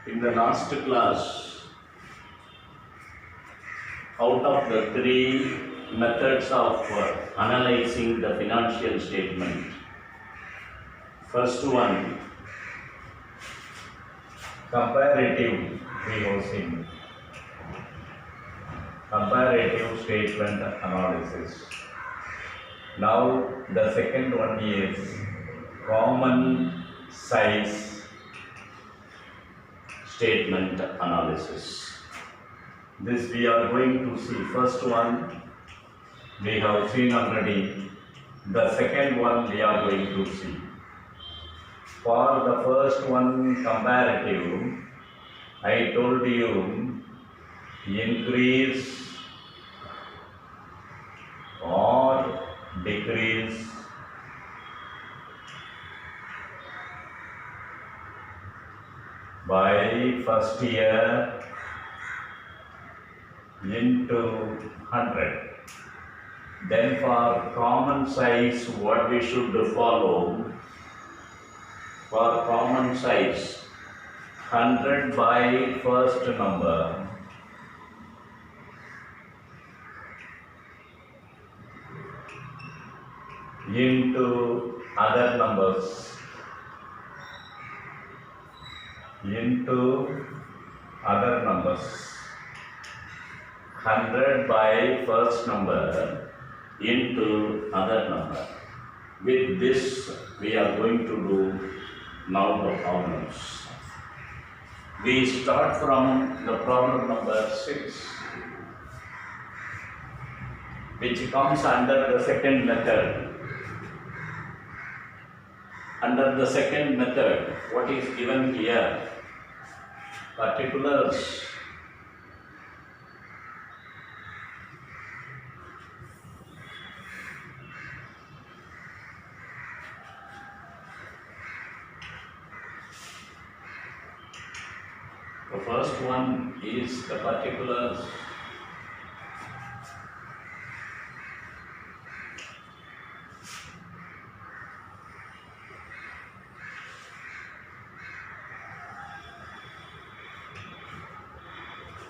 In the last class, out of the three methods of analyzing the financial statement, first one, comparative, we have seen. Comparative statement analysis. Now the second one is common size statement analysis. This we are going to see. First one we have seen already. The second one we are going to see. For the first one, comparative, I told you increase or decrease by first year into 100. Then for common size, what we should follow? For common size, 100 by first number into other numbers into other numbers. 100 by first number into other number. With this we are going to do now the problems. We start from the problem number 6, which comes under the second method. Under the second method, what is given here? Particulars. The first one is the particulars.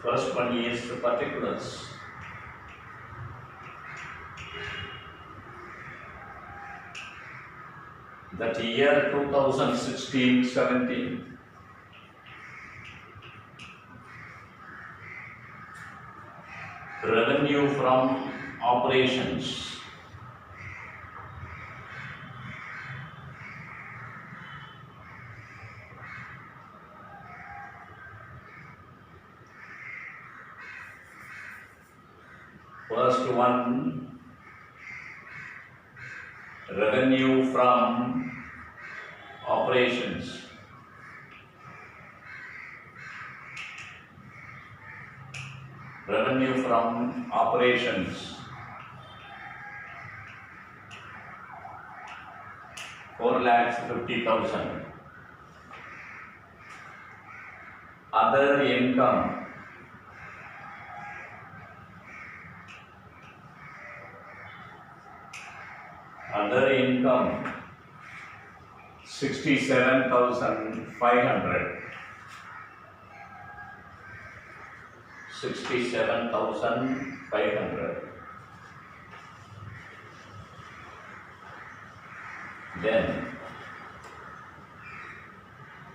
First one is the particulars. That year 2016-17. Revenue from operations. First one, revenue from operations. Revenue from operations. 4,50,000. Other income. Other income 67,500. 67,500. Then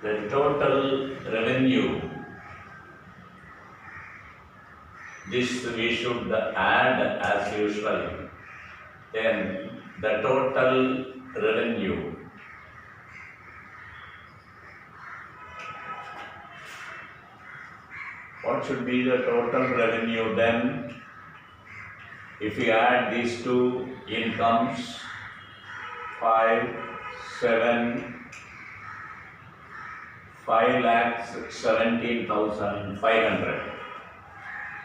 the total revenue. This we should add as usual. Then the total revenue. What should be the total revenue then? If we add these two incomes, 5,17,500.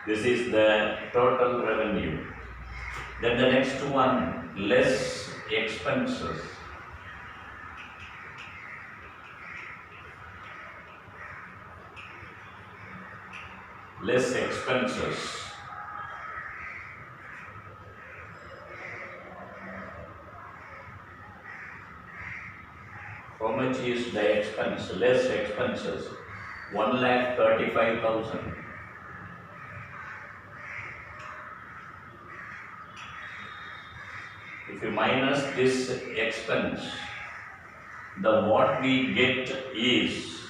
This is the total revenue. Then the next one, less expenses. Less expenses. How much is the expense? Less expenses. 1,35,000. If you minus this expense, the what we get is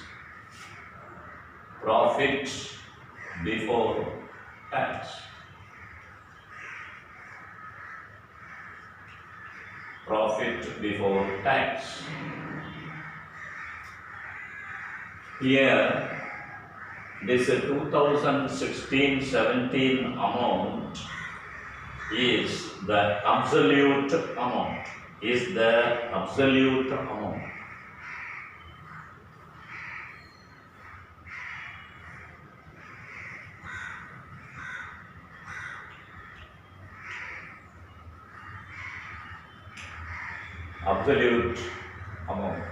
profit before tax. Profit before tax. Here, this 2016-17 amount is the absolute amount. Absolute amount.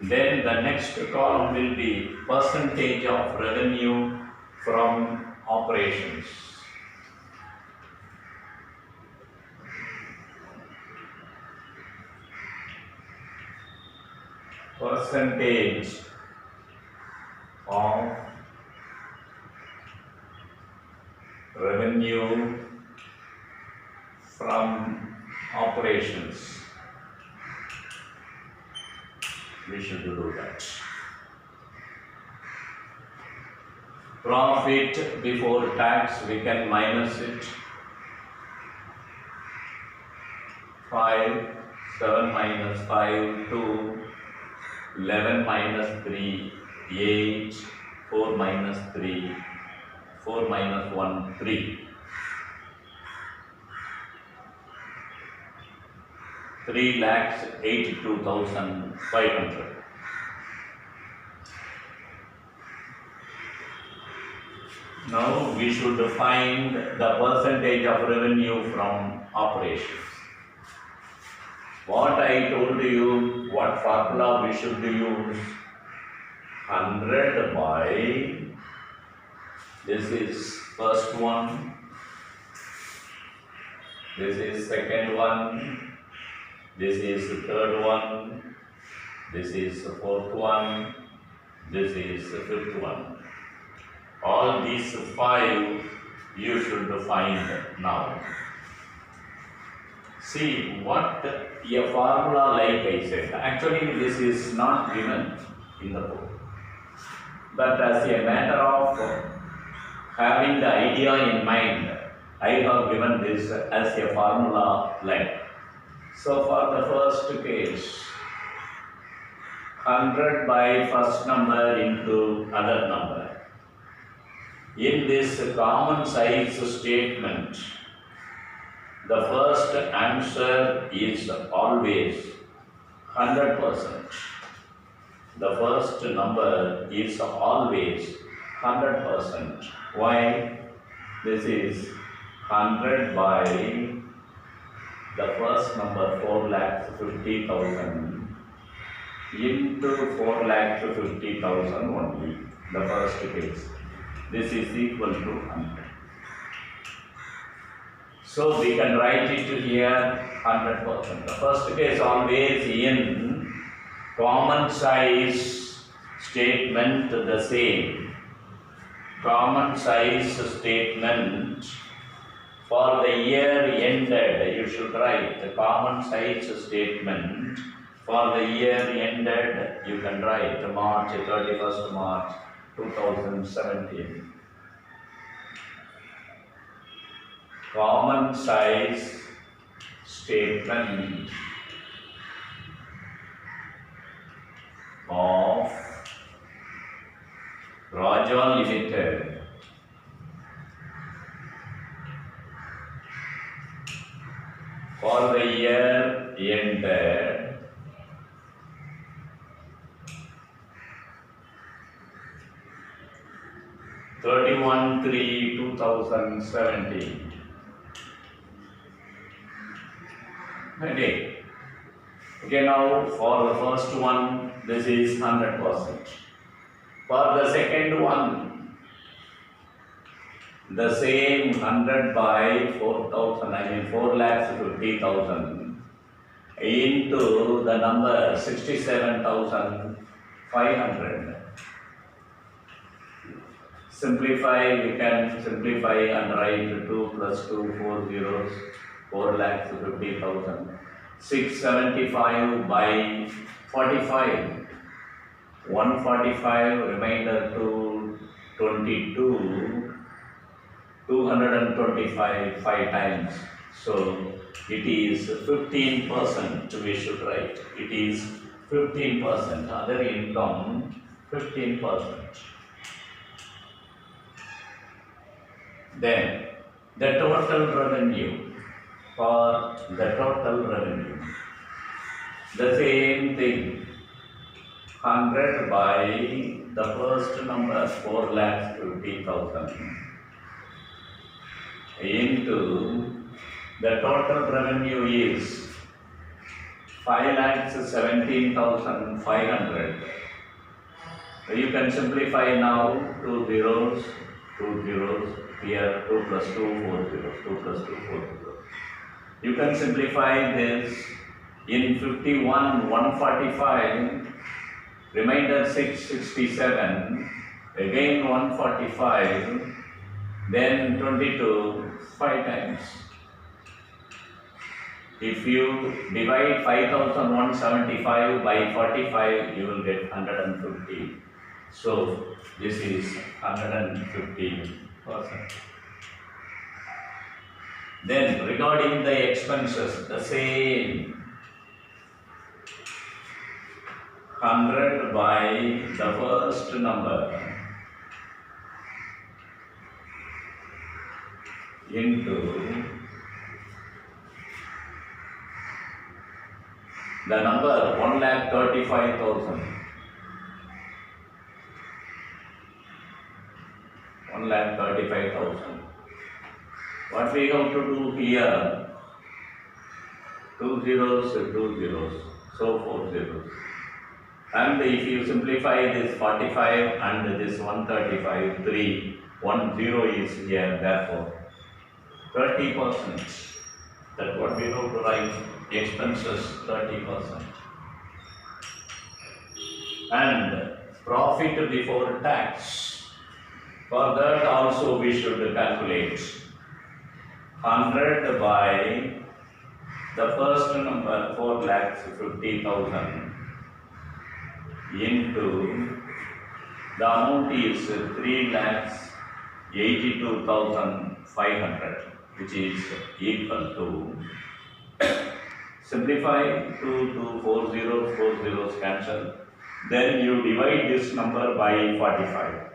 Then the next column will be percentage of revenue from operations. Percentage of revenue from operations. We should do that. Profit before tax, we can minus it. 5, 7 minus 5, 2, 11 minus 3, 8, 4 minus 3, 4 minus 1, 3. 3,82,500. Now we should find the percentage of revenue from operations. What I told you, what formula we should use? 100 by, this is first one, this is second one, this is the third one, this is the fourth one, this is the fifth one. All these 5 you should find now. See what a formula, like I said, actually this is not given in the book, but as a matter of having the idea in mind, I have given this as a formula like. So for the first case, 100 by first number into other number. In this common size statement, the first answer is always 100%. The first number is always 100%. Why? This is 100 by the first number 4,50,000 into 4,50,000 only, the first case. This is equal to 100. So we can write it here 100%. The first case always in common size statement the same. Common size statement for the year ended, you should write the common size statement for the year ended, you can write March 31st March 2017. Common size statement of Raja Limited for the year ended 31/3/2017. Okay. Now for the first one, this is 100%. For the second one, the same 100 by 4,000, I mean 4,50,000 into the number 67,000 500. Simplify, we can simplify and write 2 plus 2, 4 zeros, 4,50,000. 675 by 45. 145 remainder to 22, 225 5 times. So it is 15% we should write. It is 15%. Other income 15%. Then the total revenue for the total revenue. The same thing. 100 by the first number 4,50,000 into the total revenue is 5,17,500. You can simplify now 2 zeros, 2 zeros, here 2 plus 2, 4 zeros, 2 plus 2, 4 zeros. You can simplify this in 51, 145, remainder 667, again 145, then 22, 5 times. If you divide 5,175 by 45, you will get 150. So this is 150%. Then regarding the expenses, the same. 100 by the first number into the number 1,35,000. 1,35,000. What we have to do here? 2 zeros, 2 zeros, so 4 zeros. And if you simplify this 45 and this 135, 3, 1 0 is here, therefore 30%. That's what we have to write, expenses 30%. And profit before tax. For that also we should calculate 100 by the first number 4,50,000 into the amount is 3,82,500, which is equal to, simplify 2 to 4 zeros, 4 zeros cancel. Then you divide this number by 45.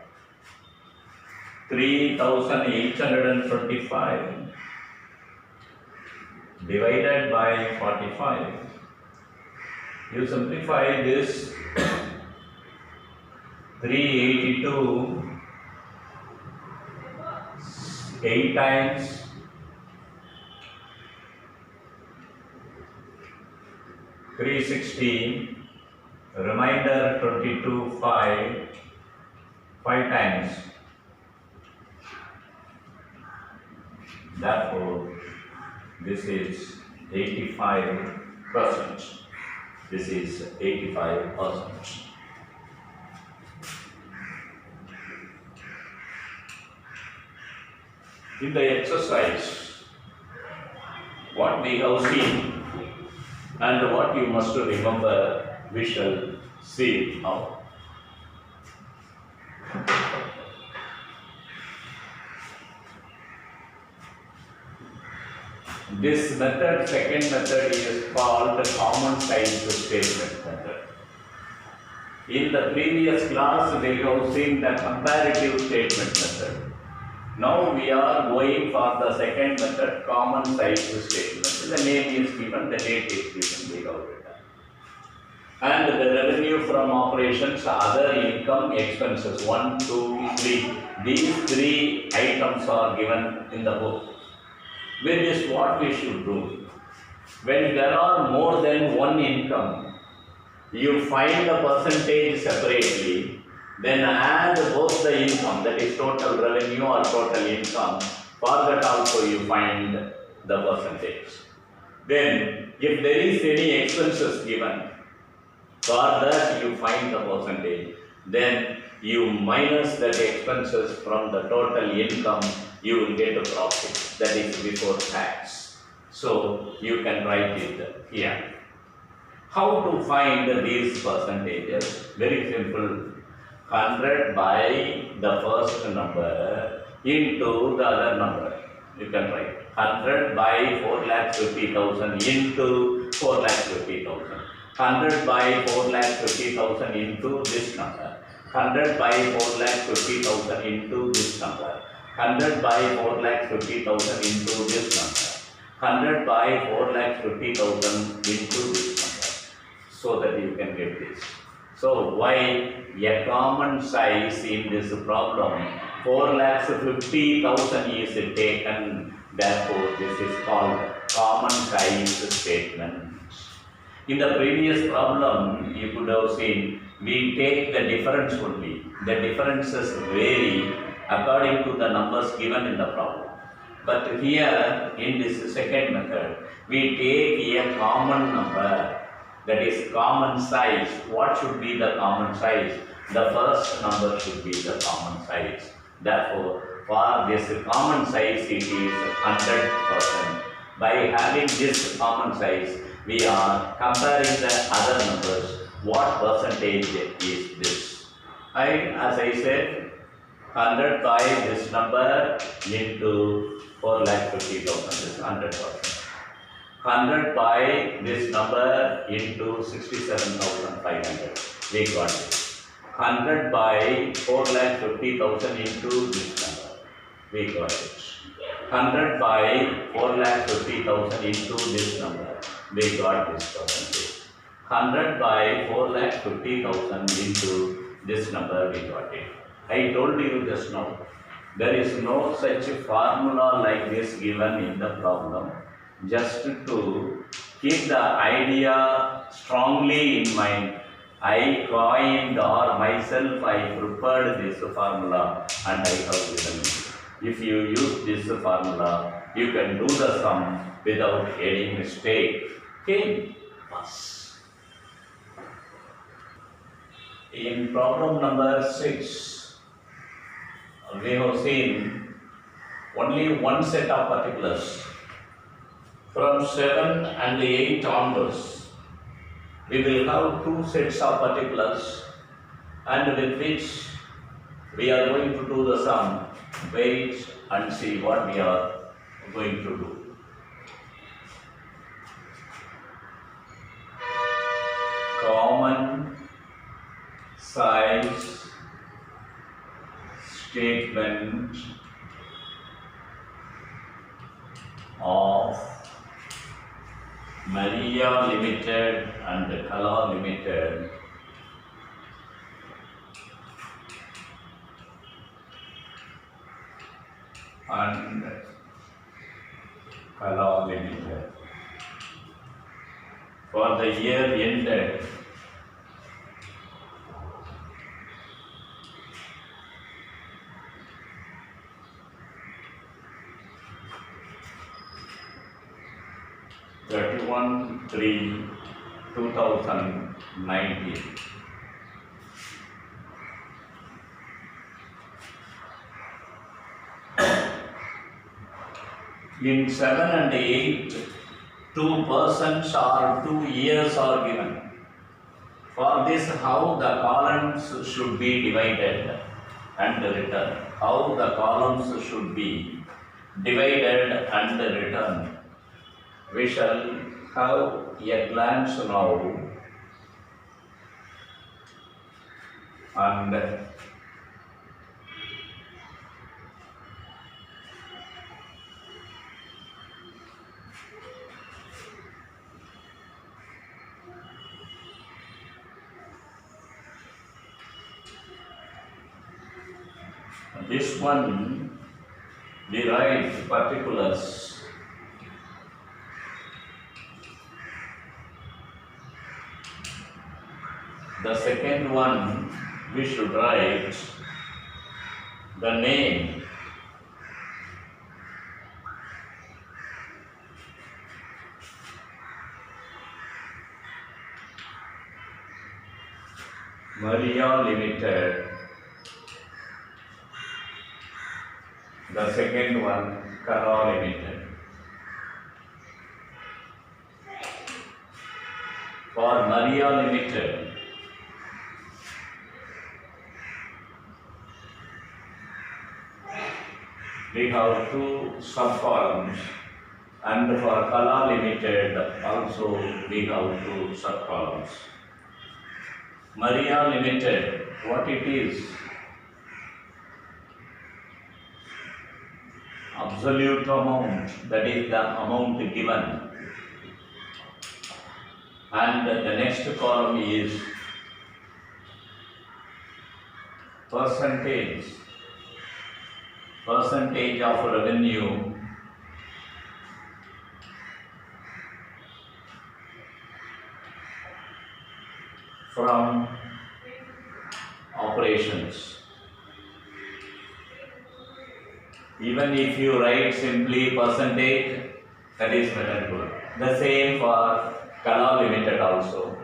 3,825 divided by 45. You simplify this 382 8 times 360, remainder 22 5 times. Therefore, this is 85%. This is 85%. In the exercise, what we have seen and what you must remember, we shall see now. This method, second method, is called the common size statement method. In the previous class, we have seen the comparative statement method. Now we are going for the second method, common size statement. The name is given, the date is given, we have written. And the revenue from operations, other income, expenses, 1, 2, 3. These 3 items are given in the book. With this, what we should do? When there are more than one income, you find the percentage separately, then add both the income, that is total revenue or total income. For that also you find the percentage. Then, if there is any expenses given, For that you find the percentage. Then you minus that expenses from the total income, you will get a profit. That is before tax. So you can write it here. How to find these percentages? Very simple. 100 by the first number into the other number. You can write 100 by 4,50,000 into 4,50,000. 100 by 4,50,000 into this number. 100 by 4,50,000 into this number. 100 by 4,50,000 into this number. 100 by 4,50,000 into this number. So that you can get this. So why a common size in this problem 4,50,000 is taken, therefore this is called common size statement. In the previous problem you could have seen we take the difference only. The differences vary according to the numbers given in the problem. But here in this second method we take a common number, that is common size. What should be the common size? The first number should be the common size. Therefore, for this common size it is 100%. By having this common size, we are comparing the other numbers. What percentage is this? As I said, 100 by this number into 4,50,000 is 100%. 100 by this number into 67,500. We got it. 100 by 4,50,000 into this number. We got it. 100 by 4,50,000 into this number. We got this percentage. 100 by 4,50,000 into this number. We got it. I told you just now. There is no such formula like this given in the problem. Just to keep the idea strongly in mind, I coined or myself I prepared this formula and I have given it. If you use this formula, you can do the sum without any mistake. Okay? Pass. In problem number 6, we have seen only one set of particulars. From 7 and 8 onwards, we will have two sets of particulars, and with which we are going to do the sum. Wait and see what we are going to do. Common size statement of Maria Limited and Kala Limited and Kala Limited for the year ended (31 3 2019). In 7 and 8, 2 persons or 2 years are given. For this, how the columns should be divided and written. How the columns should be divided and written. We shall have a glance now, and this one we write particulars. The second one we should write the name. Maria Limited. The second one, Kala Limited. For Maria Limited, we have two sub-columns, and for Kala Limited also we have two sub-columns. Maria Limited, what it is? Absolute amount, that is the amount given. And the next column is percentage of revenue from operations. Even if you write simply percentage, that is well and good. The same for Kala Limited also.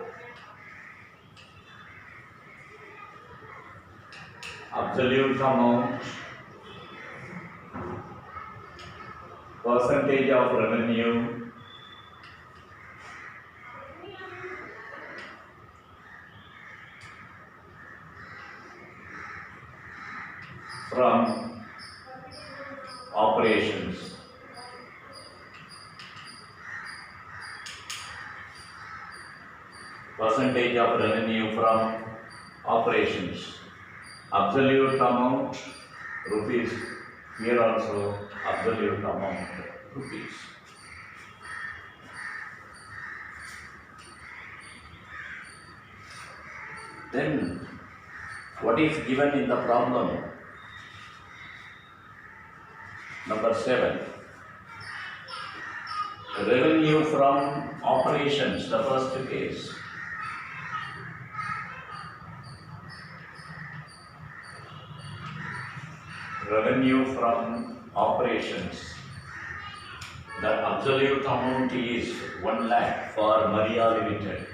Absolute amount, percentage of revenue from operations. Percentage of revenue from operations. Absolute amount, rupees. Here also absolute amount, rupees. Then what is given in the problem? Number 7. Revenue from operations, the first case. Revenue from operations. The absolute amount is 1 lakh for Maria Limited.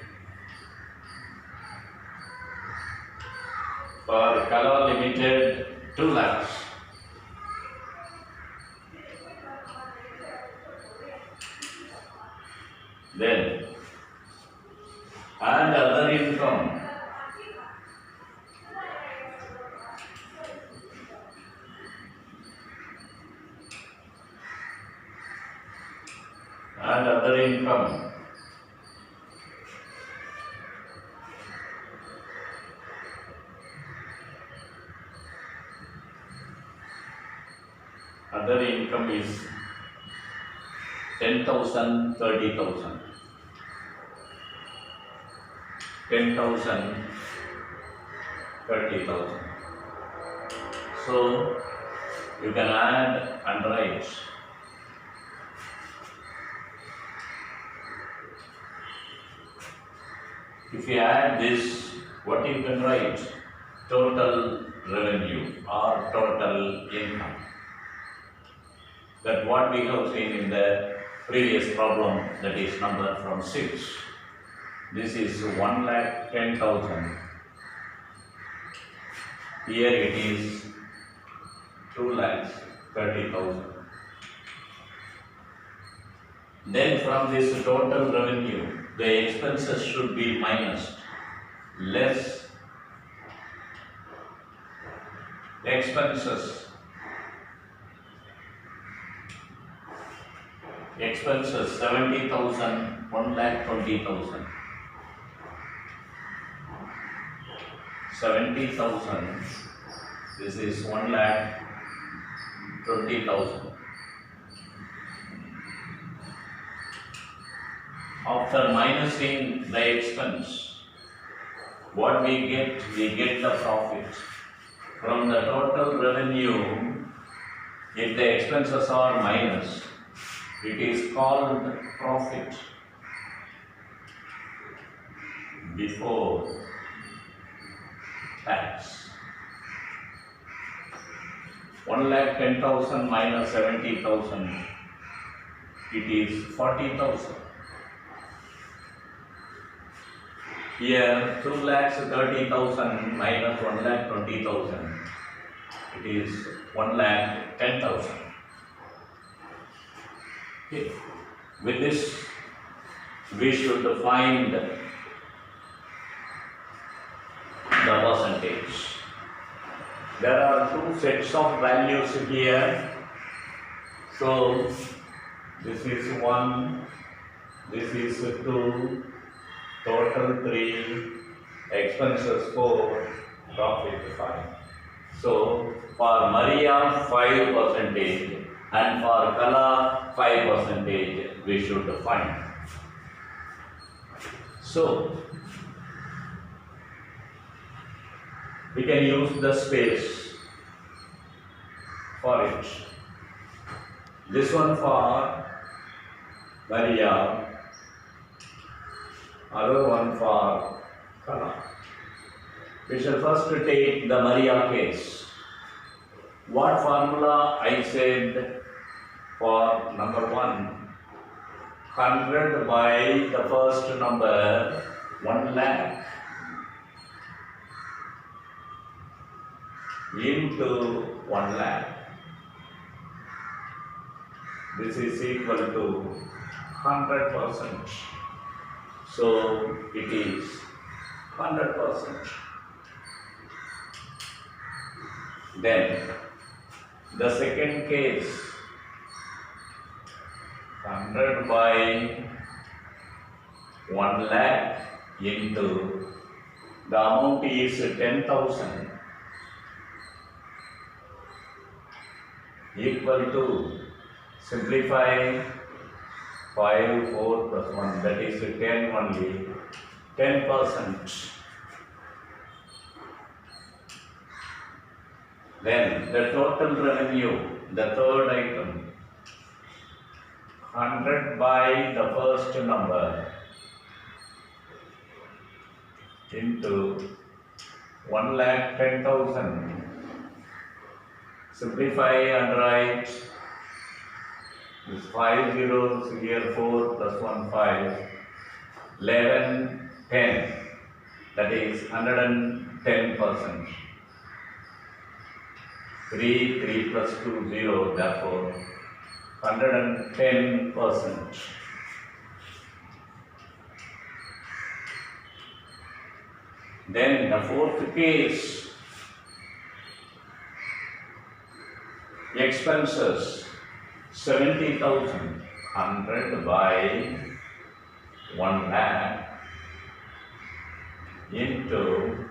For Kala Limited, 2 lakhs. Then, and other income. And other income. Other income is 10,000, 30,000. 10,000, 30,000. So you can add and write. If you add this, what you can write? Total revenue or total income. That what we have seen in the previous problem, that is number from 6. This is 1,10,000. Here it is 2,30,000. Then from this total revenue, the expenses should be minus, less expenses. Expenses 70,000, 1,20,000. 70,000. This is 1,20,000. After minusing the expense, what we get the profit. From the total revenue, if the expenses are minus, it is called profit before tax. 1,10,000 minus 70,000, it is 40,000. Here 2,30,000 minus 1,20,000. It is 1,10,000. Okay. With this, we should find the percentage. There are two sets of values here. So this is 1, this is 2, total 3, expenses 4, profit 5. So for Maria 5% and for Kala 5% we should find. So we can use the space for it. This one for Maria, other one for Kala. We shall first take the Maria case. What formula I said for number 1? 100 by the first number 1 lakh into 1 lakh. This is equal to 100%. So it is 100%. Then the second case, 100 by 1 lakh into the amount is 10,000 equal to, simplify 5, 4 plus 1, that is 10 only, 10%. Then the total revenue, the third item, 100 by the first number into 1,10,000. Simplify and write this 5 zeros here, 4 plus 1, 5, 11, 10, that is 110%. 3 plus 2, 0, therefore 110%. Then the fourth case, expenses 70,000, 100 by 1 lakh into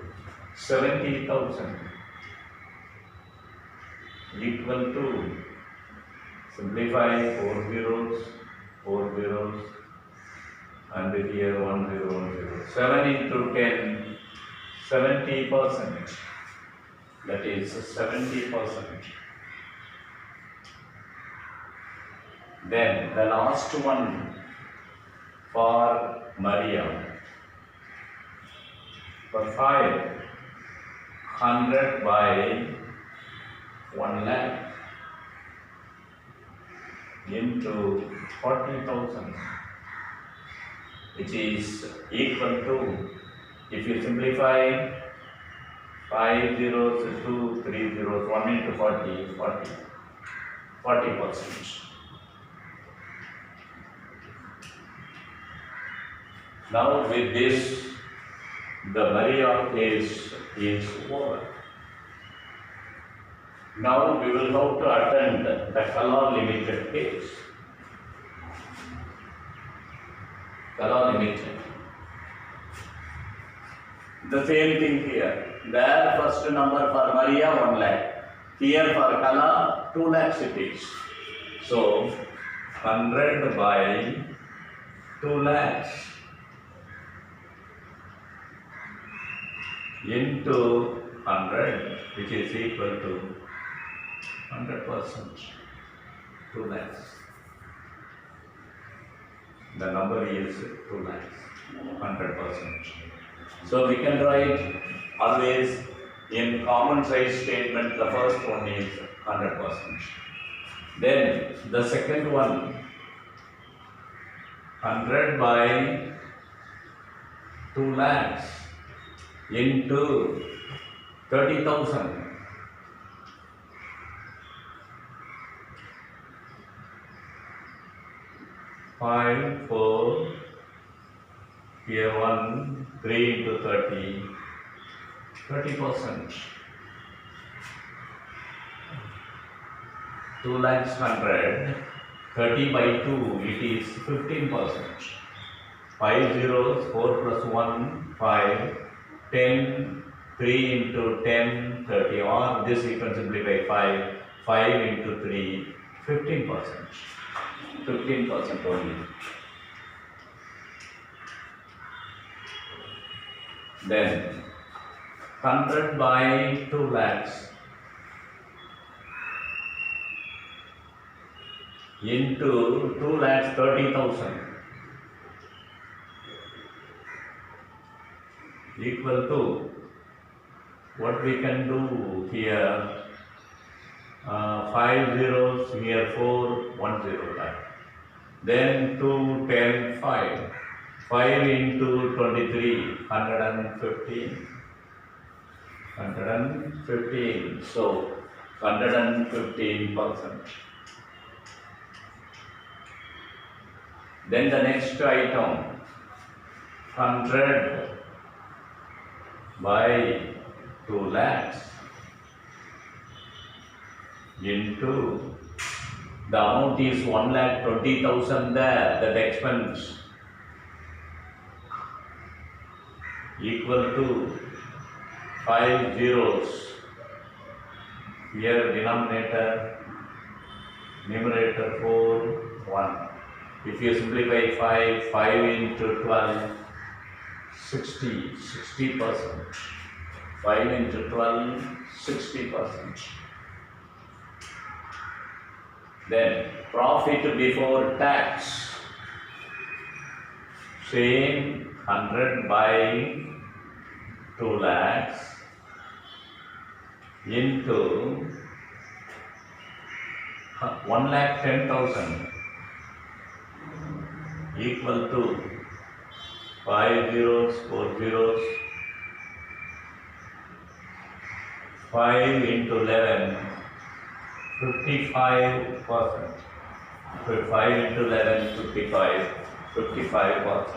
70,000 equal to, simplify 4 zeros, 4 zeros, and here 1 0, 1 0. 7 into 10, 70%. That is 70%. Then the last one for Maria, for 5, 100 by 1 lakh into 40,000, which is equal to, if you simplify 5 zeros, 2, 3 zeros, 1 into 40, 40%. Now with this, the Maria case is over. Now we will have to attend the Kala Limited case. Kala Limited. The same thing here. There first number for Maria 1 lakh. Here for Kala 2 lakhs it is. So 100 by 2 lakhs into 100, which is equal to 100%, 2 lakhs. The number is 2 lakhs, 100%. So we can write always in common size statement, the first one is 100%. Then the second one, 100 by 2 lakhs into 30,000. 5, 4, here 1, 3 into 30, 30%. 2 lakhs 100, 30 by 2, it is 15%. 5 zeros, 4 plus 1, 5, 10, 3 into 10, 30, or this you can simplify 5, 5 into 3, 15%. 15% only. Then 100 by 2 lakhs into 2 lakhs 30,000 equal to what we can do here. 5 zeros here, 4, 1 zero back. Then 2, 10, 5. 5 into 23, 115. 115. So 115%. Then the next item, 100 by 2 lakhs into, the amount is 1,20,000 there, that expense, equal to 5 zeros, here denominator, numerator 4, 1. If you simplify 5, 5 into 12, 60%. 5 into 12, 60%. Then profit before tax, same 100 by 2 lakhs into 1,10,000 equal to 5 zeros, 4 zeros, 5 into 11, 55%. 5 into 11, 55%.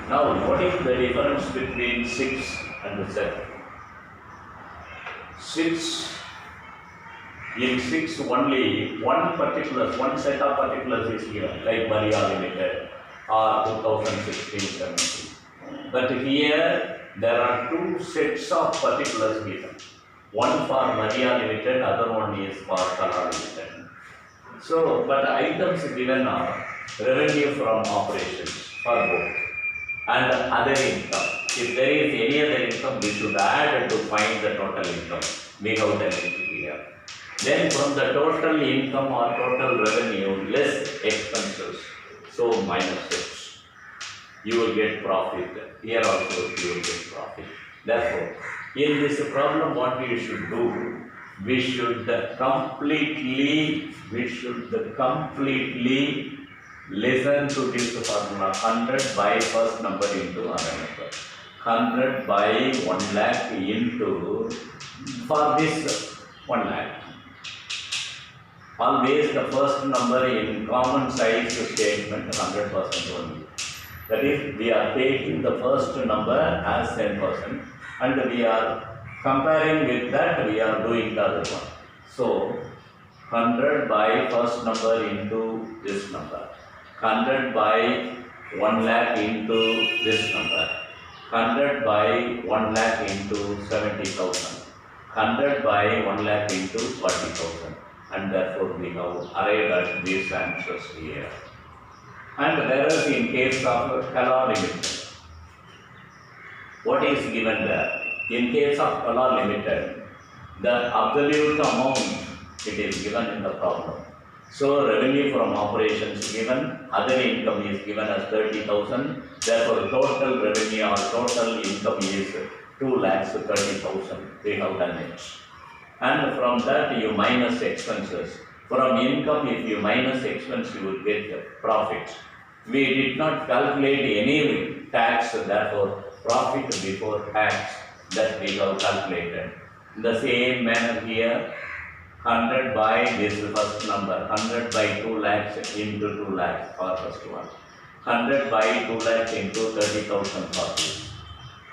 Now, what is the difference between 6 and 7? 6, in 6 only one set of particulars is given, like Maria Limited or 2016-17. But here there are 2 sets of particulars given. One for Maria Limited, other one is for Kala Limited. So, but items given are revenue from operations for both and other income. If there is any other income, we should add to find the total income. We have done it here. Then from the total income or total revenue less expenses, so minus 6, you will get profit. Here also you will get profit. Therefore, in this problem, what we should do, we should completely listen to this formula. 100 by first number into other number. 100 by 1 lakh into, for this 1 lakh. Always the first number in common size statement 100% only. That is, we are taking the first number as 10% and we are comparing with that, we are doing the other one. So, 100 by first number into this number. 100 by 1 lakh into this number. 100 by 1 lakh into 70,000. 100 by 1 lakh into 40,000. And therefore we have arrived at these answers here. And whereas in case of Kala Limited, what is given there? In case of Kala Limited, the absolute amount, it is given in the problem. So revenue from operations given, other income is given as 30,000. Therefore total revenue or total income is 2,30,000. We have done it. And from that you minus expenses. From income, if you minus expense, you will get profit. We did not calculate any tax, therefore profit before tax that we have calculated. In the same manner here, 100 by this first number, 100 by 2 lakhs into 2 lakhs for first one. 100 by 2 lakhs into 30,000 for this.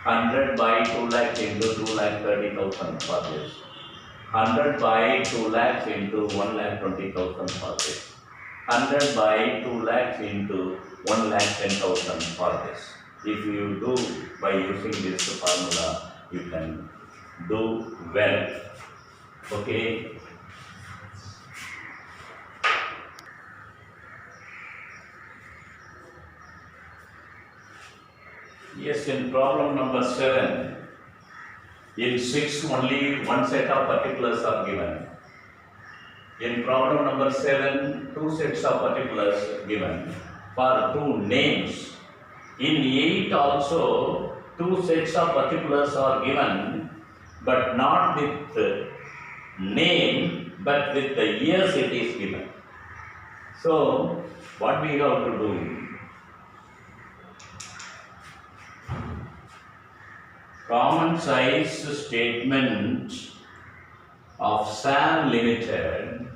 100 by 2 lakhs into 2 lakh 30,000 for this. 100 by 2 lakhs into 1 lakh 20,000 for this. 100 by 2 lakhs into 1 lakh 10,000 for this. If you do by using this formula, you can do well. Okay. Yes, in problem number 7, in 6 only one set of particulars are given. In problem number 7, 2 sets of particulars given for 2 names. In 8 also 2 sets of particulars are given, but not with the name, but with the years it is given. So, what we have to do? Common size statement of SAM Limited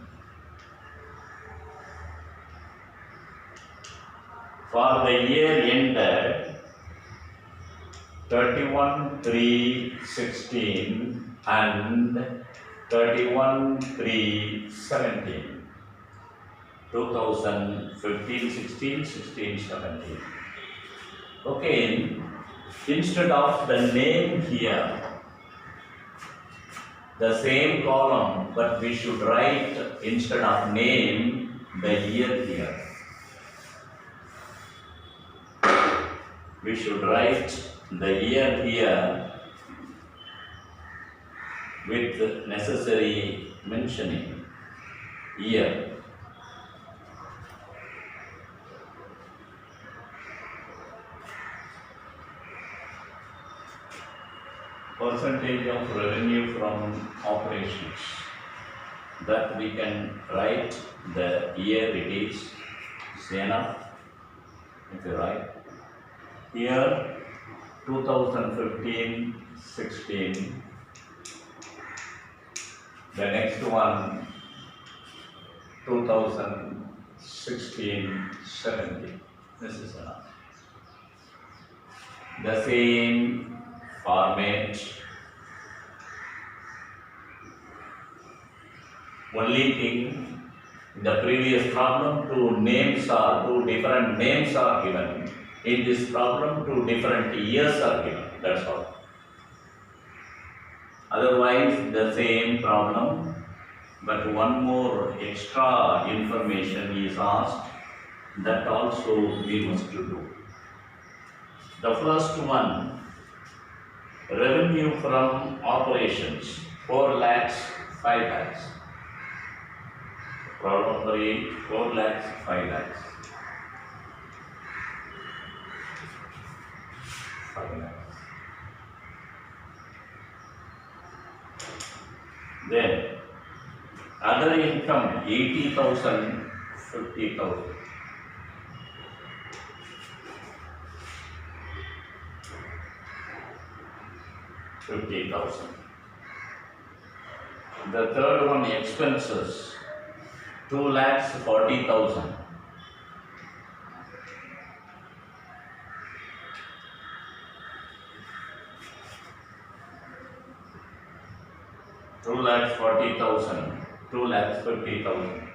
for the year ended 31/3/16 and 31/3/17, 2015-16, 16-17. Okay. Instead of the name here, the same column, but we should write instead of name the year here. We should write the year here with necessary mentioning year. Percentage of revenue from operations, that we can write the year it is enough. If you write here 2015-16, the next one 2016-17, this is enough. The same format. Only thing, in the previous problem, 2 different names are given. In this problem, 2 different years are given. That's all. Otherwise, the same problem, but one more extra information is asked. That also we must do. The first one, revenue from operations, 4 lakhs, 5 lakhs. Problem number 8, 4 lakhs, 5 lakhs. 5 lakhs. Then, other income, 80,000, 50,000. 50,000. The third one, expenses, 2 lakhs 40,000. 2 lakhs 40,000, 2 lakhs 50,000.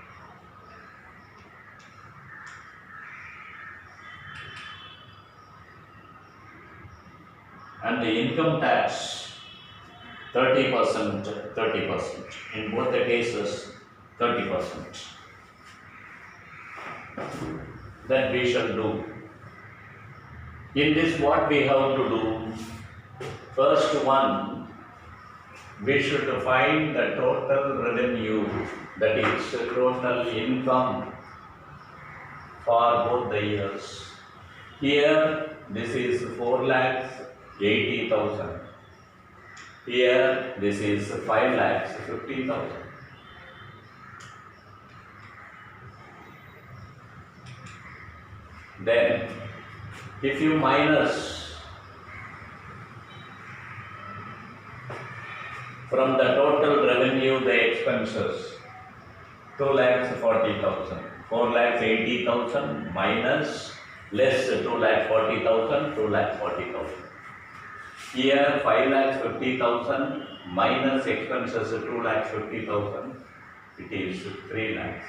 And the income tax, 30%, 30%. In both the cases, 30%. That we shall do. In this, what we have to do? First one, we should find the total revenue, that is total income for both the years. Here, this is 4,80,000. Here, this is 5,50,000. Then if you minus from the total revenue the expenses, 2,40,000, 4,80,000 minus less 2,40,000, 2,40,000. Here 5,50,000 minus expenses 2,50,000, it is 3 lakhs.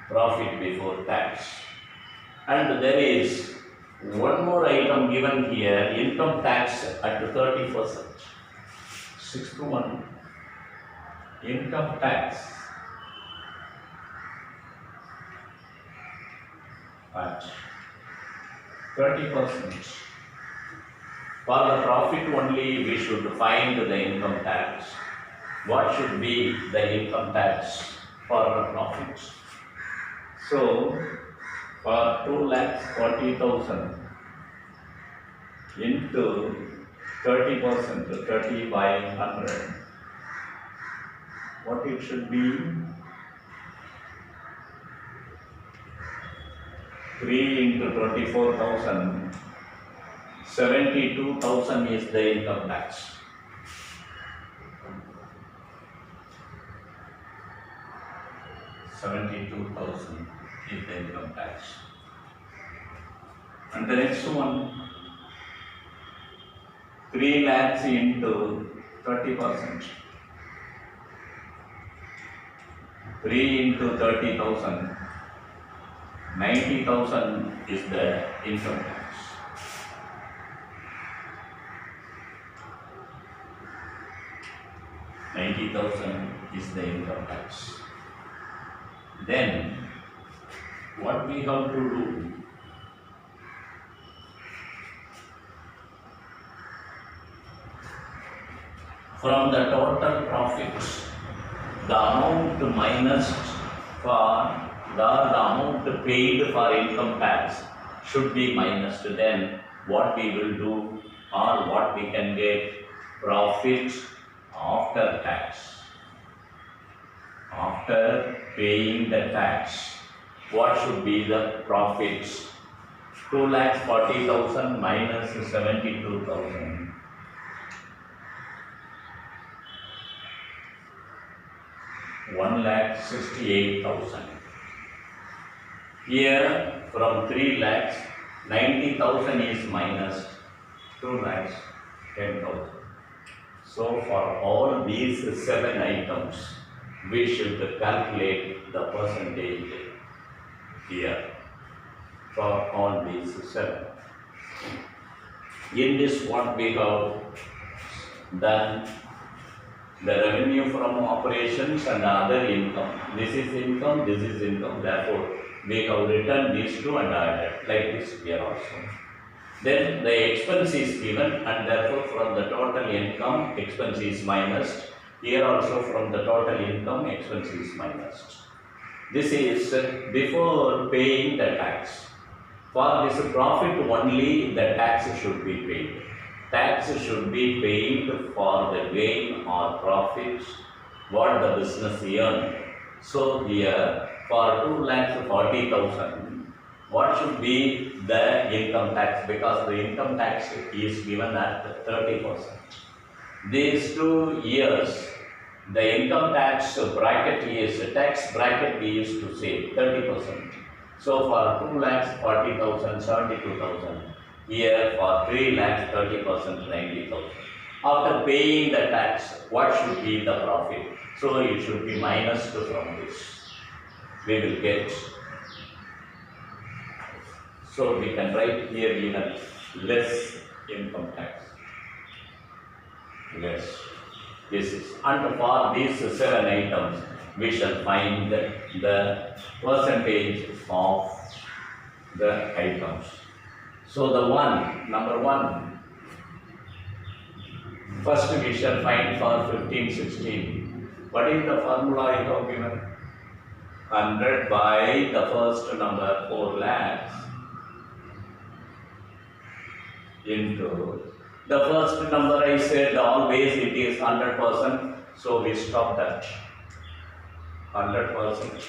Profit before tax. And there is one more item given here, income tax at 30%. 6 to 1. Income tax at 30%. For the profit only we should find the income tax. What should be the income tax for the profits? So, for 2,40,000 into 30%, 30 by 100, what it should be? 3 into 24,000, 72,000 is the income tax. $72,000 is the income tax. And the next one, 3 lakhs into 30%. 3 into 30,000, 90,000 is the income tax. $90,000 is the income tax. Then, what we have to do? From the total profits, the amount minus for the amount paid for income tax should be minus. Then what we will do, or what we can get, profit after tax. After paying the tax, what should be the profits? 2,40,000 minus 72,000. 1,68,000. Here from 3 lakhs, 90,000 is minus 2,10,000. So for all these 7 items, we should calculate the percentage here for all these 7. In this, what we have done, the revenue from operations and other income. This is income, this is income. Therefore, we have written these two and added like this here also. Then the expense is given, and therefore from the total income, expense is minus. Here also from the total income, expense is minus. This is before paying the tax. For this profit only, the tax should be paid. Tax should be paid for the gain or profits what the business earned. So here for 2,40,000, what should be the income tax? Because the income tax is given at 30%. These 2 years, the income tax bracket is, tax bracket we used to say 30%. So for 2,40,000, 72,000. Here for 3 lakhs, 30%, 90,000. After paying the tax, what should be the profit? So it should be minus from this. We will get. So we can write here even less income tax. Less. This is. And for these 7 items, we shall find the percentage of the items. So the number 1, first we shall find for 15, 16. What is the formula I have given? 100 by the first number 4 lakhs into the first number. I said always it is 100%, so we stop that 100%.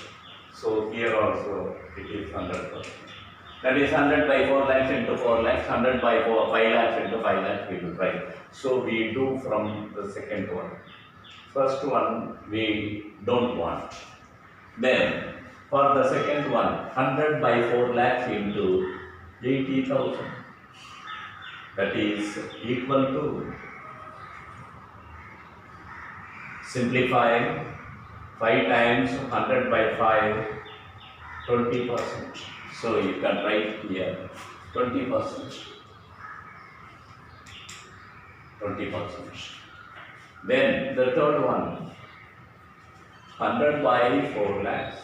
So here also it is 100%. That is 100 by 4 lakhs into 4 lakhs, 100 by 5 lakhs into 5 lakhs we will write. So we do from the second one. First one we don't want. Then for the second one, 100 by 4 lakhs into 80,000. That is equal to, simplify, 5 times 100 by 5, 20%. So you can write here 20%. 20%. Then the third one, 100 by 4 lakhs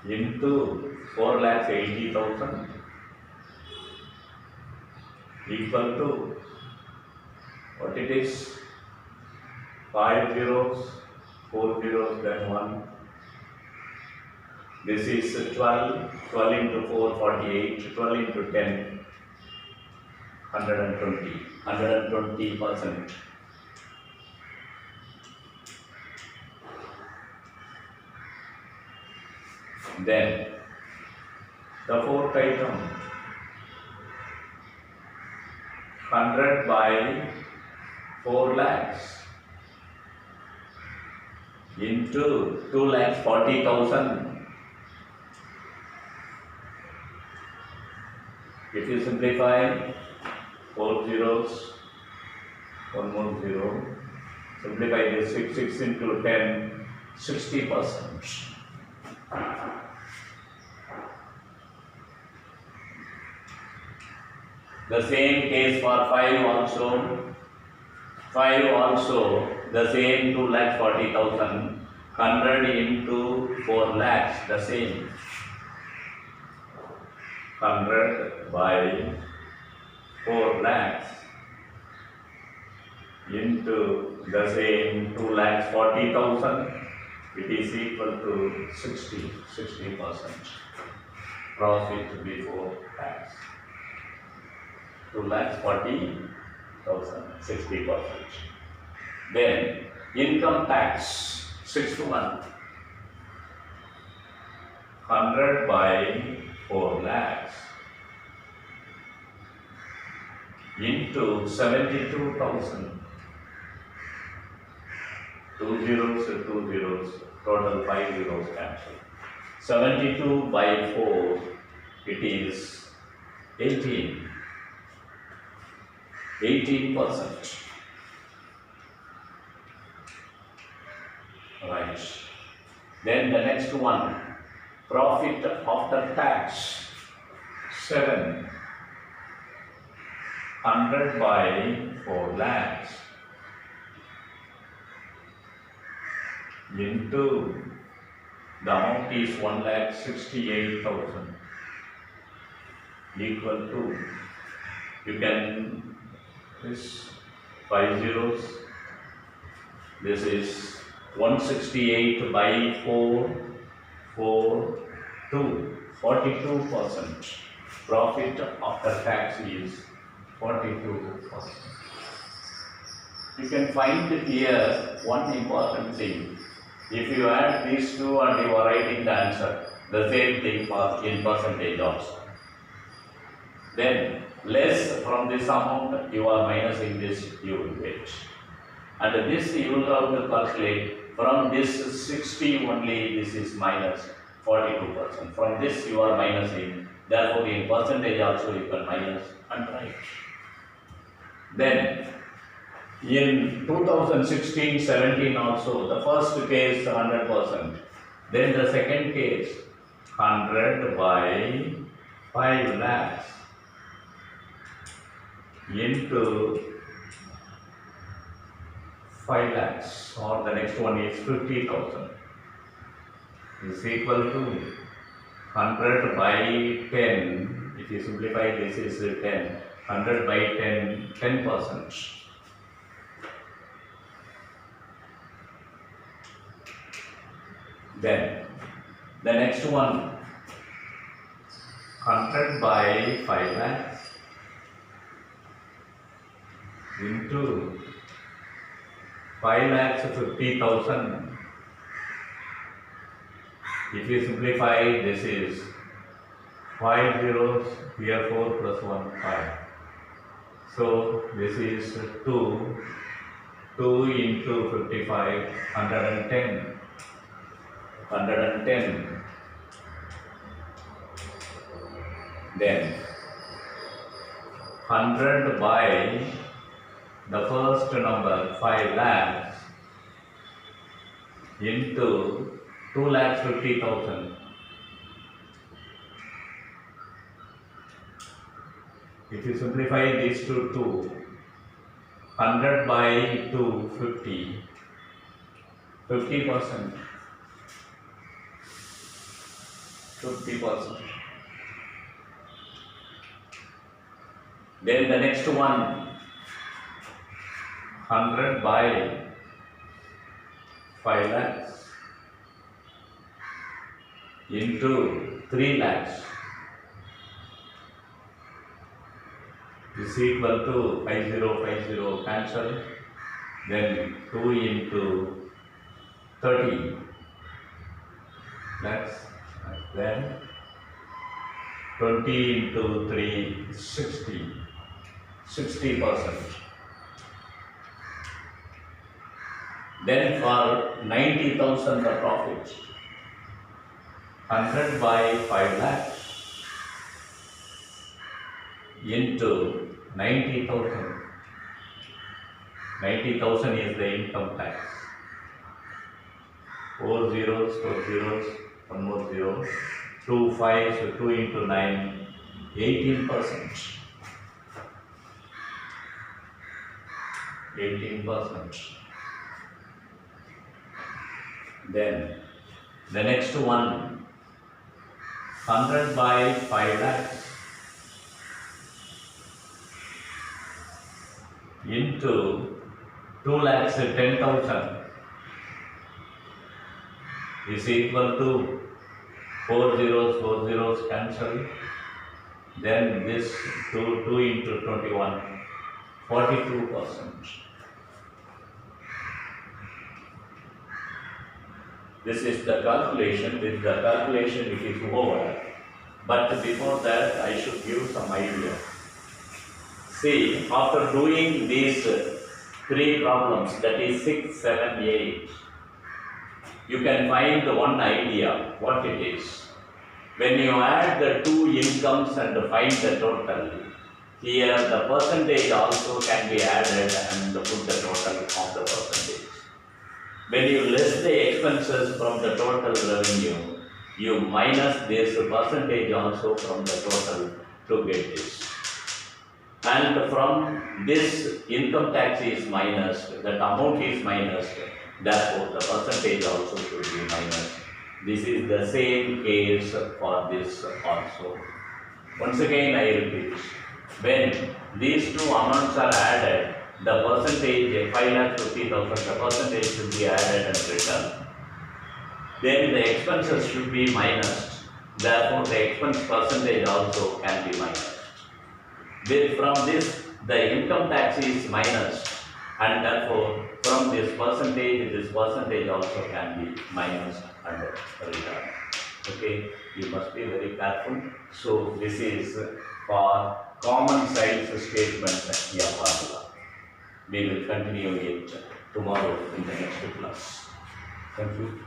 into 4 lakhs 80,000 equal to, what it is, 5 zeros, 4 zeros, then 1. This is 12, 12 into 4, 48, 12 into 10, 120, 120%. Then the fourth item, 100 by 4 lakhs into 2 lakhs 40,000. If you simplify, 4 zeros, 1 more zero, simplify this, 6 into 10, 60%. The same case for 5 also. 5 also, the same 2 lakhs 40,000. 100 into 4 lakhs, the same. 100 by 4 lakhs into the same 2 lakhs 40,000. It is equal to 60%. Profit before tax. 2 lakhs 40,000, 60%. Then income tax, 6 to 1. 100 by 4 lakhs into 72,000. 2 zeros, 2 zeros, total 5 zeros cancel. 72 by 4, it is 18%. Right. Then the next one, profit after tax, 7. 100 by 4 lakhs into, the amount is 1,68,000 equal to, you can, this 5 zeros, this is 168 by 4, 4, 2, 42%. Profit after tax is 42%. You can find here one important thing. If you add these two and you are writing the answer, the same thing for in percentage also. Then less from this amount you are minusing this, you will get. And this you will have to calculate. From this 60 only, this is minus 42%. From this you are minusing. Therefore in percentage also you can minus and write. Then in 2016-17 also, the first case 100%. Then the second case 100 by 5 lakhs into 5 lakhs, or the next one is 50,000 is equal to 100 by 10. If you simplify, this is 10. 100 by 10, 10%. Then the next one, 100 by 5 lakhs into 5 lakhs 50,000 If you simplify, this is 5 zeros, here 4 plus 1, 5. So this is 2 into 55, 110. 110. Then 100 by the first number 5 lakhs into 2,50,000. If you simplify these to 2, 100 by 2, 50, 50%. 50%. Then the next one, 100 by 5 lakhs into 3 lakhs is equal to 5050 cancel. Then 2 into 30 lakhs. Then 20 into 3 is 60. 60%. Then for 90,000 the profit, 100 by 5 lakhs into 90,000. 90,000 is the income tax. 4 zeros, 4 zeros, 1 more 0. 2 5, so 2 into 9, 18%. 18%. Then the next one, 100 by 5 lakhs into 2 lakhs 10,000 is equal to 4 zeros cancel. Then this 2 into 21, 42%. This is the calculation. With the calculation it is over. But before that I should give some idea. See, after doing these 3 problems, that is 6, 7, 8, you can find one idea what it is. When you add the 2 incomes and find the total, here the percentage also can be added and put the total of the percentage. When you less the expenses from the total revenue, you minus this percentage also from the total to get this. And from this income tax is minus, that amount is minus, therefore the percentage also should be minus. This is the same case for this also. Once again I repeat, when these 2 amounts are added, the percentage 5,50,000, the percentage should be added and returned. Then the expenses should be minus, therefore the expense percentage also can be minus. Then from this, the income tax is minus, and therefore from this percentage also can be minus and returned. Okay, you must be very careful. So this is for common size statement here formula. We will continue it tomorrow in the next class. Thank you.